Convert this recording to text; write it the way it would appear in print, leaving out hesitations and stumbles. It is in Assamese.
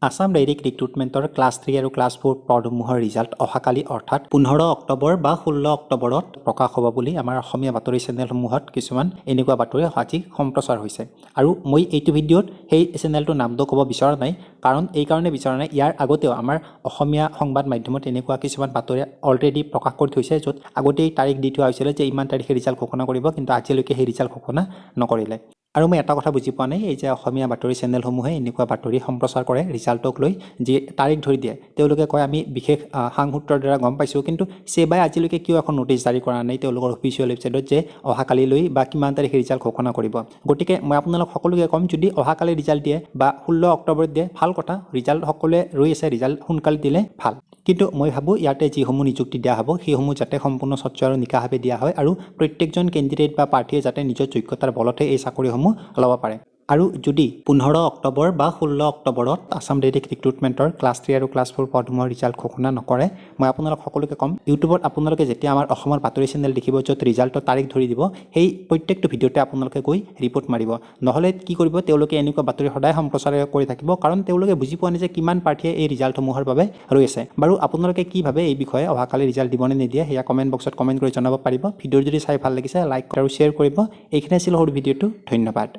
আসাম ডাইৰেক্ট ৰিক্ৰুটমেণ্টৰ ক্লাছ 3 আৰু ক্লাছ 4 পদসমূহৰ ৰিজাল্ট অহাকালি অৰ্থাৎ 15 অক্টোবৰ বা 16 অক্টোবৰত প্ৰকাশ হ'ব বুলি আমাৰ অসমীয়া বাতৰি চেনেলসমূহত কিছুমান এনেকুৱা বাতৰি আজি সম্প্ৰচাৰ হৈছে। আৰু মই এইটো ভিডিঅ'ত সেই চেনেলটোৰ নামটো ক'ব বিচৰা নাই, কাৰণ এই কাৰণে বিচৰা নাই, ইয়াৰ আগতেও আমাৰ অসমীয়া সংবাদ মাধ্যমত এনেকুৱা কিছুমান বাতৰি অলৰেডি প্ৰকাশ কৰি থৈছে, য'ত আগতেই তাৰিখ দি থোৱা হৈছিলে যে ইমান তাৰিখে ৰিজাল্ট ঘোষণা কৰিব, কিন্তু আজিলৈকে সেই ৰিজাল্ট ঘোষণা নকৰিলে। আৰু মই এটা কথা বুজি পোৱা নাই, এই যে অসমীয়া বাতৰি চেনেলসমূহে এনেকুৱা বাতৰি সম্প্ৰচাৰ কৰে ৰিজাল্টক লৈ, যি তাৰিখ ধৰি দিয়ে, তেওঁলোকে কয় আমি বিশেষ সাংসূত্ৰৰ দ্বাৰা গম পাইছোঁ, কিন্তু চেবাই আজিলৈকে কিয় এখন নটিচ জাৰি কৰা নাই তেওঁলোকৰ অফিচিয়েল ৱেবছাইটত যে অহাকালিলৈ বা কিমান তাৰিখে ৰিজাল্ট ঘোষণা কৰিব। গতিকে মই আপোনালোক সকলোকে ক'ম, যদি অহাকালি ৰিজাল্ট দিয়ে বা 16 অক্টোবৰত দিয়ে ভাল কথা, ৰিজাল্ট সকলোৱে ৰৈ আছে, ৰিজাল্ট সোনকালে দিলে ভাল। কিন্তু মই ভাবোঁ ইয়াতে যিসমূহ নিযুক্তি দিয়া হ'ব সেইসমূহ যাতে সম্পূৰ্ণ স্বচ্ছ আৰু নিকাভাৱে দিয়া হয়, আৰু প্ৰত্যেকজন কেণ্ডিডেট বা প্ৰাৰ্থীয়ে যাতে নিজৰ যোগ্যতাৰ বলতে এই চাকৰিসমূহ ল'ব পাৰে। আৰু যদি 15 অক্টোবৰ বা 16 অক্টোবৰত আসাম ডাইৰেক্ট ৰিক্ৰুটমেণ্টৰ ক্লাছ 3 আৰু ক্লাছ 4 পদসমূহৰ ৰিজাল্ট ঘোষণা নকৰে, মই আপোনালোক সকলোকে ক'ম, ইউটিউবত আপোনালোকে যেতিয়া আমাৰ অসমৰ বাতৰি চেনেল দেখিব য'ত ৰিজাল্টৰ তাৰিখ ধৰি দিব, সেই প্ৰত্যেকটো ভিডিঅ'তে আপোনালোকে গৈ ৰিপৰ্ট মাৰিব। নহ'লে কি কৰিব, তেওঁলোকে এনেকুৱা বাতৰি সদায় সম্প্ৰচাৰ কৰি থাকিব, কাৰণ তেওঁলোকে বুজি পোৱা নাই যে কিমান প্ৰাৰ্থীয়ে এই ৰিজাল্টসমূহৰ বাবে ৰৈ আছে। বাৰু আপোনালোকে কি ভাবে এই বিষয়ে, অহাকালি ৰিজাল্ট দিব নে নিদিয়ে, সেয়া কমেণ্ট বক্সত কমেণ্ট কৰি জনাব পাৰিব। ভিডিঅ' যদি চাই ভাল লাগিছে লাইক আৰু শ্বেয়াৰ কৰিব। এইখিনি আছিল সৰু ভিডিঅ'টো, ধন্যবাদ।